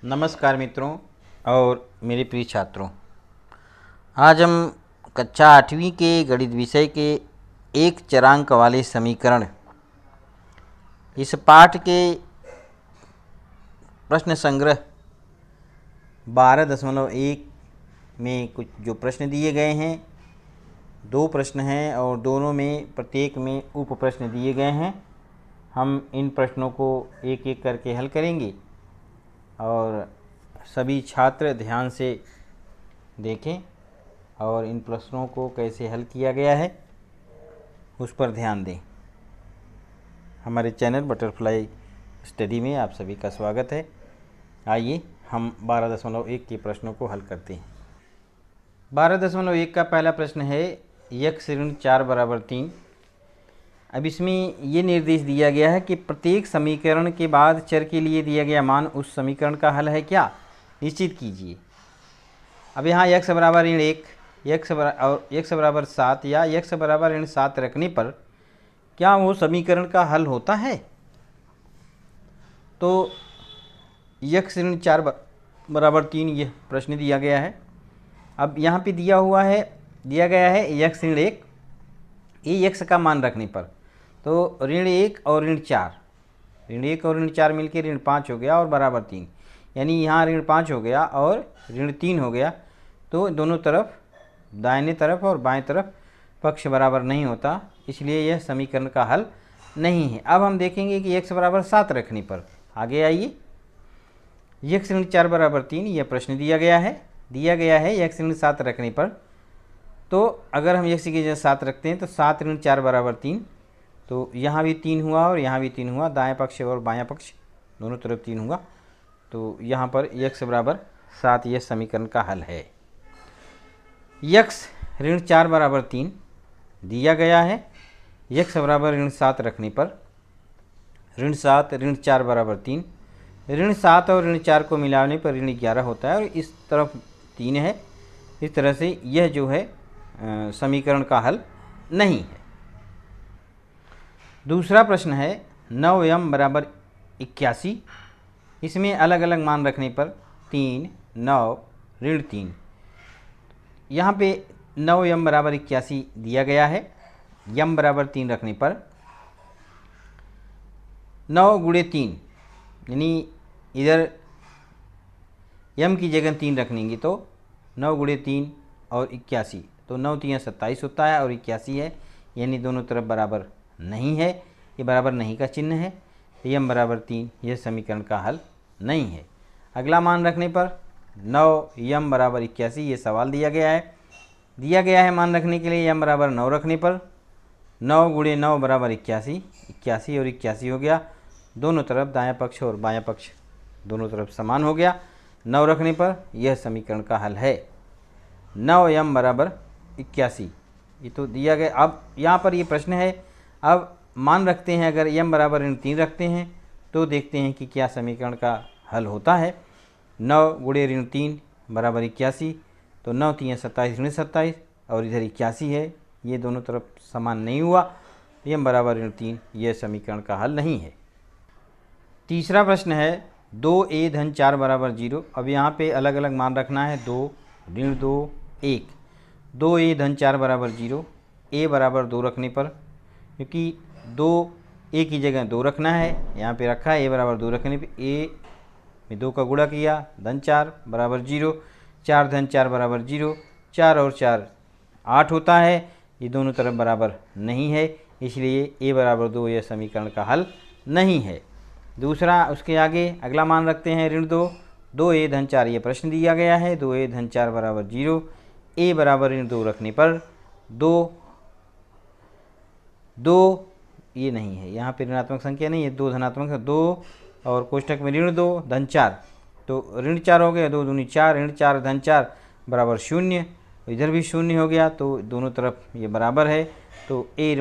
नमस्कार मित्रों और मेरे प्रिय छात्रों। आज हम कक्षा 8वीं के गणित विषय के एक चरांक वाले समीकरण इस पाठ के प्रश्न संग्रह 12.1 में कुछ जो प्रश्न दिए गए हैं, 2 प्रश्न हैं और दोनों में प्रत्येक में उप प्रश्न दिए गए हैं। हम इन प्रश्नों को एक एक करके हल करेंगे और सभी छात्र ध्यान से देखें और इन प्रश्नों को कैसे हल किया गया है उस पर ध्यान दें। हमारे चैनल बटरफ्लाई स्टडी में आप सभी का स्वागत है। आइए हम 12.1 के प्रश्नों को हल करते हैं। 12.1 का पहला प्रश्न है x ऋण 4 बराबर 3। अब इसमें ये निर्देश दिया गया है कि प्रत्येक समीकरण के बाद चर के लिए दिया गया मान उस समीकरण का हल है क्या, निश्चित कीजिए। अब यहाँ x बराबर ऋण 1, x बराबर 7 या x बराबर ऋण 7 रखने पर क्या वो समीकरण का हल होता है? तो x ऋण 4 बराबर 3 यह प्रश्न दिया गया है। अब यहाँ पे दिया गया है x ऋण 1, ये x का मान रखने पर तो ऋण 1 और ऋण 4 मिलकर ऋण 5 हो गया और बराबर 3, यानी यहाँ ऋण 5 हो गया और ऋण 3 हो गया। तो दोनों तरफ दाहिने तरफ और बाएं तरफ पक्ष बराबर नहीं होता, इसलिए यह समीकरण का हल नहीं है। अब हम देखेंगे कि x बराबर 7 रखने पर, आगे आइए। x ऋण 4 बराबर 3 यह प्रश्न दिया गया है x ऋण 7 रखने पर। तो अगर हम x की जगह 7 रखते हैं तो 7 ऋण 4 बराबर 3, तो यहाँ भी 3 हुआ और यहाँ भी 3 हुआ, दाएं पक्ष और बायां पक्ष दोनों तरफ 3 हुआ। तो यहाँ पर x बराबर 7 यह समीकरण का हल है। x ऋण 4 बराबर 3 दिया गया है, x बराबर ऋण 7 रखने पर ऋण 7 ऋण 4 बराबर 3, ऋण 7 और ऋण 4 को मिलाने पर ऋण 11 होता है और इस तरफ 3 है। इस तरह से यह जो है समीकरण का हल नहीं है। दूसरा प्रश्न है 9m बराबर 81। इसमें अलग अलग मान रखने पर 3, 9, ऋण 3। यहाँ पे 9m बराबर 81 दिया गया है, m बराबर 3 रखने पर 9 गुणे 3, यानी इधर m की जगह 3 रखेंगे तो 9 गुणे 3 और 81, तो 9 3 27 होता है और 81 है, यानी दोनों तरफ बराबर नहीं है, ये बराबर नहीं का चिन्ह है। m बराबर 3 यह समीकरण का हल नहीं है। अगला मान रखने पर 9m बराबर 81 ये सवाल दिया गया है मान रखने के लिए m बराबर 9 रखने पर 9 गुणे 9 बराबर 81, 81 और 81 हो गया, दोनों तरफ दायां पक्ष और बायां पक्ष दोनों तरफ समान हो गया। 9 रखने पर यह समीकरण का हल है। 9m बराबर 81 ये तो दिया गया। अब यहाँ पर ये प्रश्न है, अब मान रखते हैं, अगर m बराबर ऋण 3 रखते हैं तो देखते हैं कि क्या समीकरण का हल होता है। 9 गुणे ऋण 3 बराबर 81, तो 9 3 27 ऋण 27 और इधर 81 है, ये दोनों तरफ समान नहीं हुआ, m बराबर ऋण 3 यह समीकरण का हल नहीं है। तीसरा प्रश्न है 2a धन 4 बराबर 0। अब यहाँ पे अलग अलग मान रखना है, 2 ऋण 2 1। 2a धन 4 बराबर 0, a बराबर 2 रखने पर, क्योंकि 2 a की जगह 2 रखना है, यहाँ पे रखा है, a बराबर 2 रखने पे a में 2 का गुणा किया, धन 4 बराबर 0, 4 धन 4 बराबर 0, 4 और 4 8 होता है, ये दोनों तरफ बराबर नहीं है, इसलिए a बराबर 2 यह समीकरण का हल नहीं है। दूसरा उसके आगे अगला मान रखते हैं ऋण 2, 2a धन 4 ये प्रश्न दिया गया है, 2a धन 4 बराबर 0, a बराबर ऋण 2 रखने पर 2 ये नहीं है, यहाँ पे ऋणात्मक संख्या नहीं है, 2 धनात्मक है, 2 और कोष्ठक में ऋण 2 धन 4, तो ऋण 4 हो गया, 2 दूनी 4, ऋण 4 धन 4 बराबर 0, इधर भी 0 हो गया, तो दोनों तरफ ये बराबर है, तो a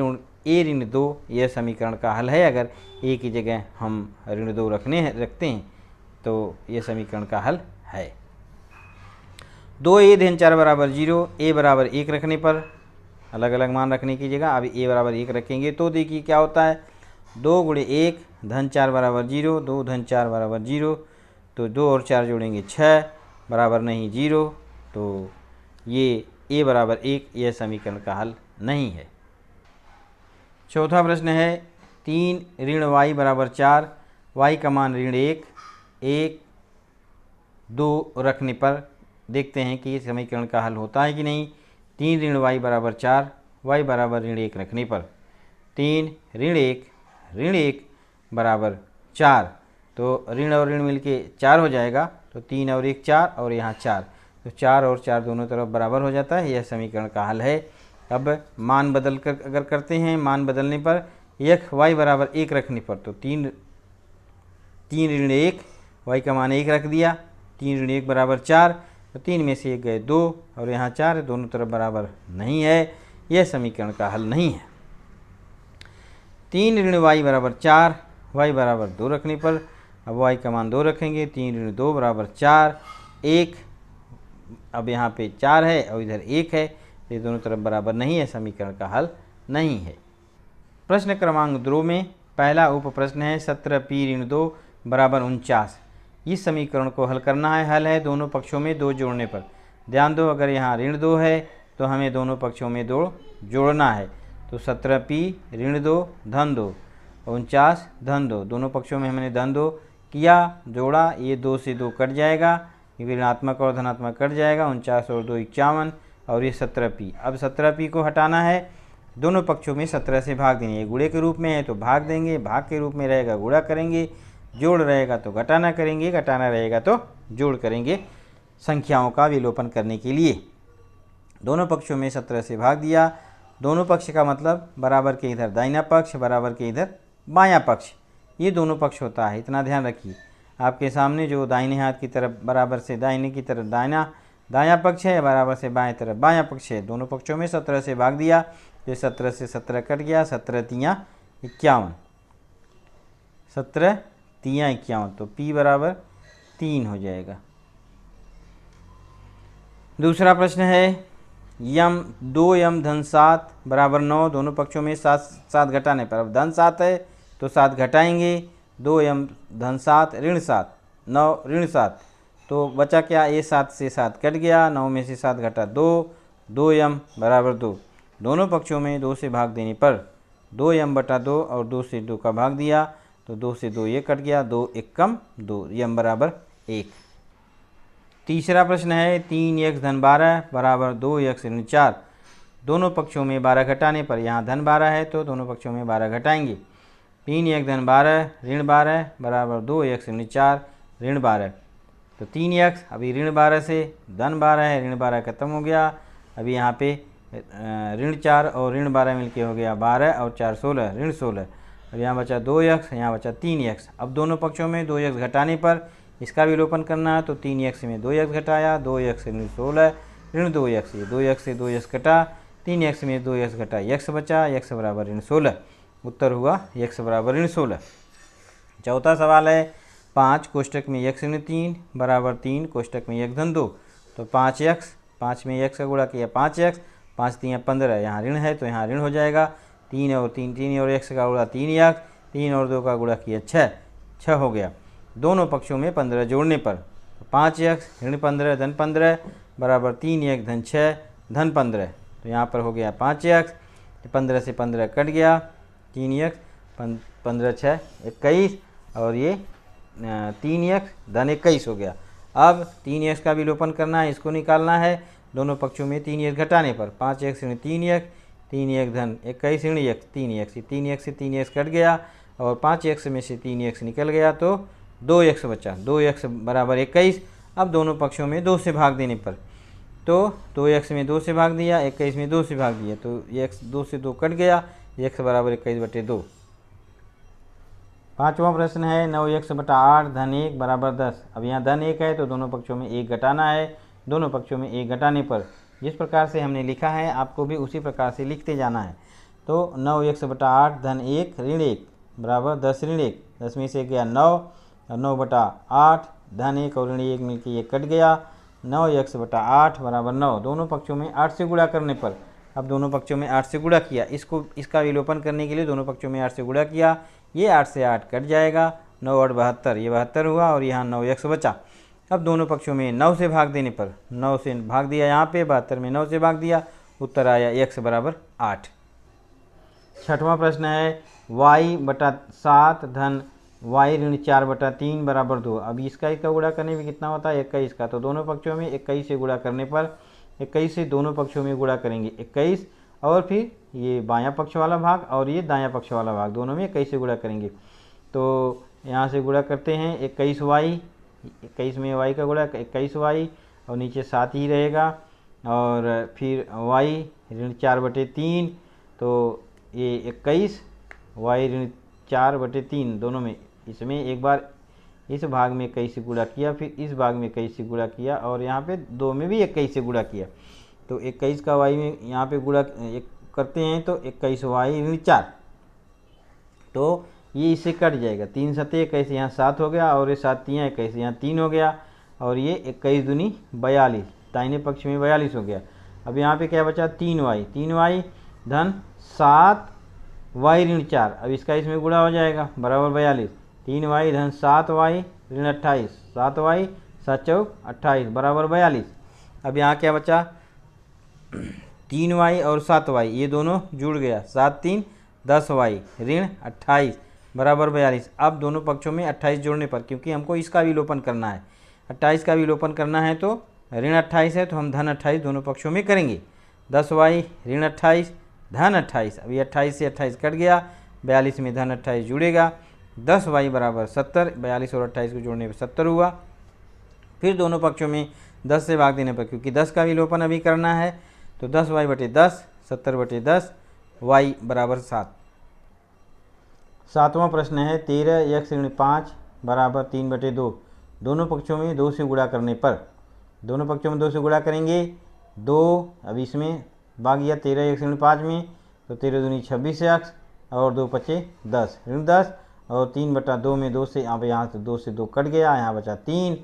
ऋण 2 यह समीकरण का हल है। अगर a की जगह हम ऋण 2 रखते हैं तो यह समीकरण का हल है। 2a धन 4 बराबर 0, a बराबर 1 रखने पर, अलग अलग मान रखने की जगह अभी a बराबर 1 रखेंगे तो देखिए क्या होता है, 2 गुणे 1 धन 4 बराबर 0, 2 धन 4 बराबर 0, तो 2 और 4 जोड़ेंगे 6 बराबर नहीं 0, तो ये a बराबर 1 यह समीकरण का हल नहीं है। चौथा प्रश्न है 3 ऋण y बराबर 4, y का मान ऋण 1, 1, 2 रखने पर देखते हैं कि इस समीकरण का हल होता है कि नहीं। 3 ऋण y बराबर 4, y बराबर ऋण 1 रखने पर 3 ऋण 1 बराबर 4, तो ऋण और ऋण मिलके 4 हो जाएगा, तो 3 और 1 4 और यहाँ 4, तो 4 और 4 दोनों तरफ बराबर हो जाता है। यह समीकरण का हल है। अब मान बदल कर अगर करते हैं, मान बदलने पर x y बराबर 1 रखने पर तो 3 ऋण 1, y का मान 1 रख दिया, 3 ऋण 1 बराबर 4, तो 3 में से 1 गए 2 और यहाँ 4, दोनों तरफ बराबर नहीं है, यह समीकरण का हल नहीं है। 3 ऋण y बराबर 4, y बराबर 2 रखने पर अब y का मान 2 रखेंगे, 3 ऋण 2 बराबर 4, 1, अब यहाँ पे 4 है और इधर 1 है, ये दोनों तरफ बराबर नहीं है, समीकरण का हल नहीं है। प्रश्न क्रमांक 2 में पहला उप प्रश्न है 17p ऋण 2 बराबर 49। इस समीकरण को हल करना है। हल है दोनों पक्षों में 2 जोड़ने पर। ध्यान दो, अगर यहाँ ऋण 2 है तो हमें दोनों पक्षों में 2 जोड़ना है, तो 17p ऋण 2 धन 2, 49 धन 2, दोनों पक्षों में हमने धन 2 किया, जोड़ा, ये 2 से 2 कट जाएगा, ये ऋणात्मक और धनात्मक कट जाएगा, 49 और 2 51 और ये 17p। अब 17p को हटाना है, दोनों पक्षों में 17 से भाग देंगे। ये गुणे के रूप में है तो भाग देंगे, भाग के रूप में रहेगा गुणा करेंगे, जोड़ रहेगा तो घटाना करेंगे, घटाना रहेगा तो जोड़ करेंगे, संख्याओं का विलोपन करने के लिए। दोनों पक्षों में 17 से भाग दिया, दोनों पक्ष का मतलब बराबर के इधर दाहिना पक्ष, बराबर के इधर बायां पक्ष, ये दोनों पक्ष होता है, इतना ध्यान रखिए। आपके सामने जो दाहिने हाथ की तरफ बराबर से दाहिने की तरफ दायां पक्ष है, बराबर से बाएं तरफ बायां पक्ष है, दोनों पक्षों में 17 से भाग दिया, तो 17 से 17 कट गया, 17 तियाँ 51, 17 तियाँ 51, तो p बराबर 3 हो जाएगा। दूसरा प्रश्न है यम 2m धन 7 बराबर 9, दोनों पक्षों में 7 घटाने पर, अब धन 7 है तो 7 घटाएंगे, 2m धन 7 ऋण 7, 9 ऋण 7, तो बचा क्या, ये 7 से 7 कट गया, 9 में से 7 घटा 2, 2m बराबर 2, दोनों पक्षों में 2 से भाग देने पर 2m बटा 2 और 2 से 2 का भाग दिया, तो 2 से 2 ये कट गया, 2 1 कम 2, m बराबर 1। तीसरा प्रश्न है 3x धन 12 बराबर 2x ऋण 4, दोनों पक्षों में 12 घटाने पर, यहाँ धन 12 है तो दोनों पक्षों में 12 घटाएंगे, 3x धन 12 ऋण 12 बराबर 2x ऋण 4 ऋण 12, तो 3x, अभी ऋण 12 से धन 12 है, ऋण 12 खत्म हो गया, अभी यहाँ पे ऋण 4 और ऋण 12 मिलके हो गया 12 और 4 16 ऋण 16, अब यहाँ बचा 2x, यहाँ बचा 3x। अब दोनों पक्षों में 2x घटाने पर इसका विलोपन करना है, तो 3x में 2x घटाया, 2x ऋण 16 ऋण 2x, ये 2x से 2x घटा, 3x में 2x घटा, x बचा, x बराबर ऋण 16, उत्तर हुआ x बराबर ऋण 16। चौथा सवाल है 5 कोष्टक में x ऋण 3 बराबर 3 कोष्टक में x धन 2, तो 5x, 5 में x का गुणा किया 5x, 5 3 15, यहाँ ऋण है तो यहाँ ऋण हो जाएगा, 3 और 3 और x का गुणा 3x, 3 और 2 का गुणा किया 6 हो गया, दोनों पक्षों में 15 जोड़ने पर 5x ऋण 15 धन 15 बराबर 3x धन 6 धन 15, तो यहाँ पर हो गया 5x, 15 से 15 कट गया, 3x 15 6 21 और ये 3x धन 21 हो गया। अब 3x का विलोपन करना है, इसको निकालना है, दोनों पक्षों में 3x घटाने पर 5x ऋण 3x, 3x धन 21 ऋण 3x, 3x से 3x कट गया और 5x में से 3x निकल गया, तो 2x बचा, 2x बराबर 21। अब दोनों पक्षों में 2 से भाग देने पर, तो 2x में 2 से भाग दिया, 21 में 2 से भाग दिया, तो x 2 से 2 कट गया, x बराबर 21/2। पाँचवा प्रश्न है 9x बटा 8 धन 1 बराबर 10, अब यहाँ धन 1 है तो दोनों पक्षों में 1 घटाना है, दोनों पक्षों में 1 घटाने पर जिस प्रकार से हमने लिखा है आपको भी उसी प्रकार से लिखते जाना है, तो 9x बटा 8 धन 1 ऋण 1 बराबर 10 ऋण 1, 10 में से गया 9 और 9 बटा 8 धन 1 और ऋण 1 मिलकर ये कट गया, 9x बटा 8 बराबर 9, दोनों पक्षों में 8 से गुणा करने पर, अब दोनों पक्षों में 8 से गुणा किया, इसका विलोपन करने के लिए दोनों पक्षों में 8 से गुणा किया, ये 8 से 8 कट जाएगा, 9 8 72, ये 72 हुआ और यहाँ 9x बचा। अब दोनों पक्षों में 9 से भाग देने पर, 9 से भाग दिया यहाँ पे, 72 में 9 से भाग दिया, उत्तर आया x बराबर 8। छठवां प्रश्न है y/7 धन y ऋण 4/3 बराबर 2। अब इसका गुणा करने में कितना होता है 21 का, तो दोनों पक्षों में 21 से गुणा करने पर 21 से दोनों पक्षों में गुणा करेंगे 21, और फिर ये बायां पक्ष वाला भाग और ये दायां पक्ष वाला भाग, दोनों में 21 से गुणा करेंगे। तो यहाँ से गुणा करते हैं 21y, 21 में y का गुणा 21y और नीचे 7 ही रहेगा, और फिर y ऋण 4/3, तो ये 21 y ऋण 4/3 दोनों में, इसमें एक बार इस भाग में 21 से गुणा किया, फिर इस भाग में 21 से गुणा किया, और यहाँ पे दो में भी 21 से गुणा किया। तो 21 का y में यहाँ पे गुणा करते हैं तो 21y ऋण 4, तो ये इससे कट जाएगा, 3 सते 21, यहाँ 7 हो गया, और ये 7 तियाँ 21, यहाँ 3 हो गया, और ये 21 दूनी 42, दाहिने पक्ष में 42 हो गया। अब यहाँ पे क्या बचा 3y धन 7y ऋण 4, अब इसका इसमें गुणा हो जाएगा बराबर 42, 3y धन 7y ऋण 28, 7y 7 चौक 28 बराबर 42। अब यहाँ क्या बचा 3y और 7y, ये दोनों जुड़ गया, 7 3 10y ऋण 28 बराबर 42। अब दोनों पक्षों में 28 जोड़ने पर, क्योंकि हमको इसका विलोपन करना है, 28 का विलोपन करना है, तो ऋण 28 है तो हम धन 28 दोनों पक्षों में करेंगे, 10y ऋण 28 धन 28, अभी 28 से 28 कट गया, 42 में धन 28 जुड़ेगा, 10y बराबर 70, 42 और 28 को जोड़ने पर 70 हुआ। फिर दोनों पक्षों में 10 से भाग देने पर, क्योंकि 10 का विलोपन अभी करना है, तो 10y/10, 70/10, y बराबर 7। सातवां प्रश्न है 13x ऋण 5 बराबर 3/2, दोनों पक्षों में 2 से गुणा करने पर, दोनों पक्षों में 2 से गुणा करेंगे, 2 अब इसमें भाग गया 13x ऋण 5 में, तो 13 दूनी 26x और 2 पचे 10 ऋण 10, और 3/2 में 2 से यहाँ से 2 से 2 कट गया, यहाँ बचा 3,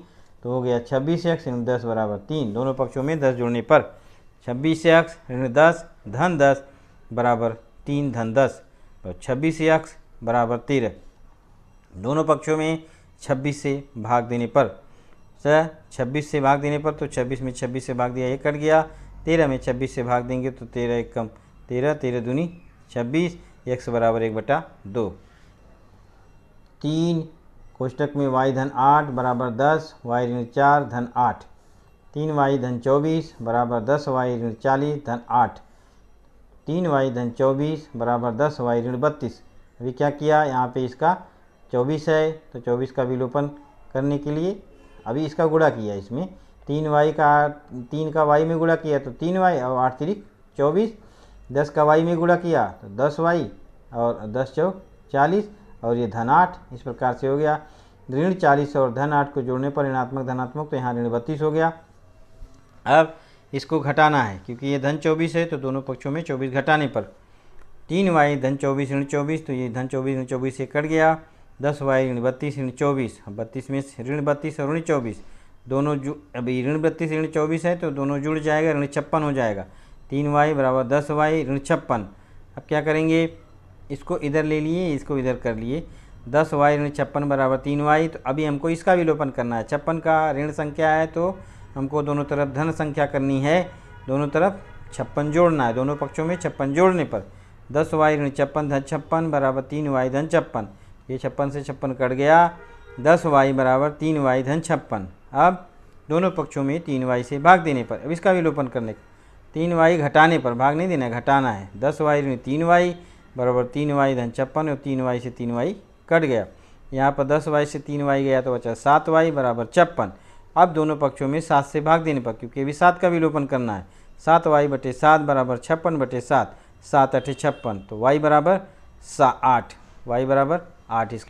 तो हो गया 26x ऋण 10 बराबर 3। दोनों पक्षों में 10 जोड़ने पर 26x ऋण 10 धन 10 बराबर 3 धन 10, तो 26x बराबर 13। दोनों पक्षों में 26 से भाग देने पर, 26 से भाग देने पर, तो 26 में 26 से भाग दिया, ये कट गया, 13 में 26 से भाग देंगे तो 13 1 कम 13, 13 दूनी 26, x बराबर 1/2। 3 कोष्टक में y धन 8 बराबर 10, y ऋण 4 धन 8, 3y धन 24 बराबर 10, y ऋण 40 धन 8, 3y धन 24 बराबर 10, y ऋण 32। अभी क्या किया, यहाँ पे इसका 24 है, तो 24 का विलोपन करने के लिए अभी इसका गुणा किया, इसमें 3 का y में गुणा किया तो 3y और 8 तिरिक 24, 10 का y में गुणा किया तो 10y और 10 चौक 40, और ये धन 8, इस प्रकार से हो गया। ऋण 40 और धन 8 को जोड़ने पर ऋणात्मक धनात्मक, तो यहाँ ऋण 32 हो गया। अब इसको घटाना है, क्योंकि ये धन 24 है, तो दोनों पक्षों में 24 घटाने पर 3y धन 24 ऋण 24, तो ये धन 24 ऋण 24 से कट गया, 10y ऋण 32 ऋण 24, 32 में ऋण 32 और ऋण 24 दोनों अभी ऋण 32 ऋण 24 है, तो दोनों जुड़ जाएगा, ऋण 56 हो जाएगा, 3y बराबर 10y ऋण 56। अब क्या करेंगे, इसको इधर ले लिए, इसको इधर कर लिए, 10y ऋण 56 बराबर 3y। तो अभी हमको इसका विलोपन करना है, 56 का ऋण संख्या है, तो हमको दोनों तरफ धन संख्या करनी है, दोनों तरफ 56 जोड़ना है, दोनों पक्षों में 56 जोड़ने पर 10y ऋण 56 धन 56 बराबर 3y धन 56, ये 56 से 56 कट गया, 10y बराबर 3y धन 56। अब दोनों पक्षों में 3y से भाग देने पर, अब इसका विलोपन करने 3y घटाने पर, भाग नहीं देना, घटाना है, 10y ऋण 3y बराबर 3y धन 56, और 3y से 3y कट गया, यहाँ पर 10y से 3y गया तो बचा 7y बराबर 56। अब दोनों पक्षों में 7 से भाग देने पर, क्योंकि अभी 7 का विलोपन करना है, 7y/7 बराबर 56/7, 7 8 56, तो y बराबर 8, y बराबर 8। इस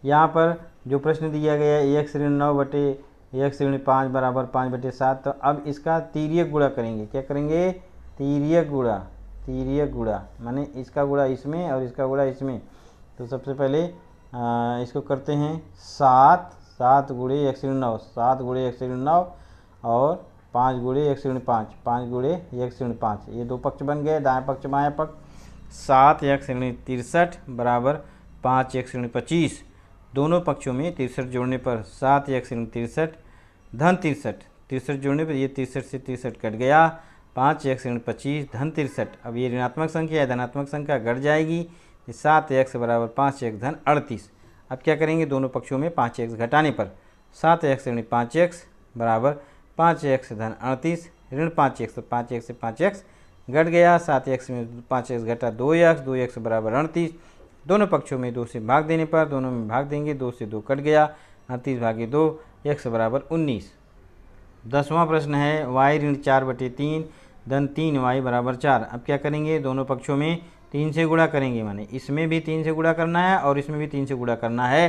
यहाँ पर जो प्रश्न दिया गया है x ऋण 9/x ऋण 5 बराबर 5/7, तो अब इसका तिर्यक गुणा करेंगे, क्या करेंगे, तिर्यक गुणा माने इसका गुणा इसमें और इसका गुणा इसमें। तो सबसे पहले इसको करते हैं 7 गुणे x ऋण 9, 7 गुणे x ऋण 9 और 5 गुणे x ऋण 5, 5 गुणे x ऋण 5, ये दो पक्ष बन गए, दाएं पक्ष बाएं पक्ष। 7x ऋण 63 बराबर 5x ऋण 25, दोनों पक्षों में 63 जोड़ने पर 7x ऋण 63 धन 63, 63 जोड़ने पर ये 63 से 63 कट गया, 5x ऋण 25 धन 63। अब ये ऋणात्मक संख्या है, धनात्मक संख्या घट जाएगी, 7x बराबर 5x धन 38। अब क्या करेंगे, दोनों पक्षों में 5x घटाने पर 7x ऋण 5x बराबर 5x धन 38, ऋण 5x तो 5x से 5x घट गया, 7x में 5x घटा 2x, 2x बराबर 38। दोनों पक्षों में 2 से भाग देने पर दोनों में भाग देंगे, 2 से 2 कट गया, 38 भागे 2, x बराबर 19। 10वां प्रश्न है y ऋण 4/3 धन 3y बराबर 4। अब क्या करेंगे, दोनों पक्षों में 3 से गुणा करेंगे, माने इसमें भी 3 से गुणा करना है और इसमें भी 3 से गुणा करना है।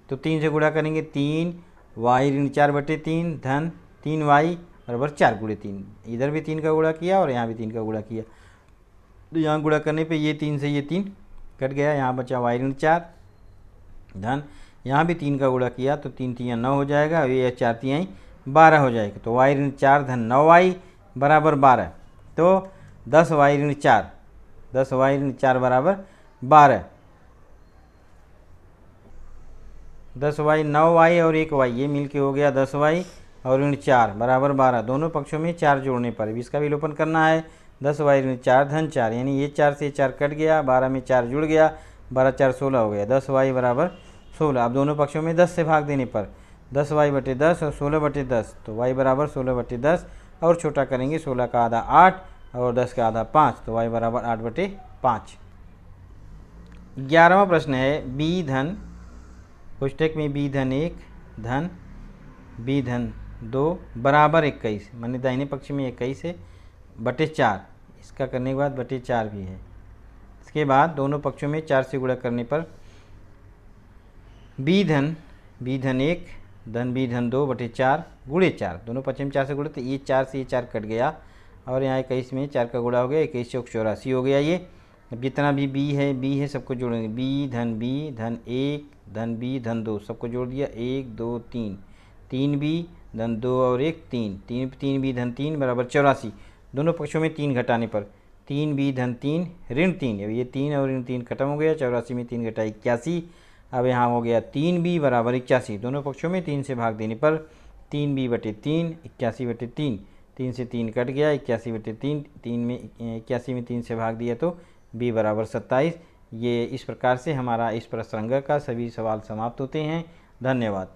तो 3 से गुणा करेंगे, 3y ऋण 4/3 धन 3y बराबर 4 गुणे 3। इधर भी 3 का गुणा किया और यहाँ भी 3 का गुणा किया, तो यहाँ गुणा करने पे ये 3 से ये 3 कट गया, यहाँ बचा y ऋण 4 धन, यहाँ भी 3 का गुणा किया तो 3 3 9 हो जाएगा, और ये 4 3 12 हो जाएगा। तो y ऋण 4 धन 9y बराबर 12। तो 10y ऋण 4, 10y ऋण 4 बराबर 12। 10y 9y और 1y ये मिलके हो गया 10y और ऋण 4 बराबर 12। दोनों पक्षों में 4 जोड़ने पर भी इसका विलोपन करना है। 10y ऋण 4 धन 4, यानी ये 4 से 4 कट गया, 12 में 4 जुड़ गया, 12 4 16 हो गया, 10y बराबर 16। अब दोनों पक्षों में 10 से भाग देने पर 10y बटे 10 और 16/10, तो y बराबर 16/10 और छोटा करेंगे, 16 का आधा 8 और 10 का आधा 5, तो y बराबर 8/5। 11वां प्रश्न है b धन पुस्तक में b धन 1 धन b धन 2 बराबर 21, माने दाहिने पक्ष में 21 है बटे 4, इसका करने के बाद बटे 4 भी है। इसके बाद दोनों पक्षों में 4 से गुणा करने पर b धन 1 धन b धन 2 बटे 4 गुणे 4, दोनों पक्ष में 4 से गुणे, तो ये 4 से ये 4 कट गया और यहाँ 21 में 4 का गुणा हो गया, 21 चौक 84 हो गया ये। अब जितना भी b है सबको जोड़ेंगे, b धन 1 धन b धन 2 सबको जोड़ दिया, 1 2 3, 3b धन 2 और 1 3, 3b धन 3 बराबर 84। दोनों पक्षों में 3 घटाने पर 3b धन 3 ऋण 3, अब ये 3 और ऋण 3 खत्म हो गया, 84 में 3 घटा 81। अब यहाँ हो गया 3b बराबर 81। दोनों पक्षों में 3 से भाग देने पर 3b बटे 3, 81/3, 3 से 3 कट गया, 81/3, 3 में 81 में 3 से भाग दिया तो b बराबर 27। ये इस प्रकार से हमारा इस प्रश्नांक का सभी सवाल समाप्त होते हैं। धन्यवाद।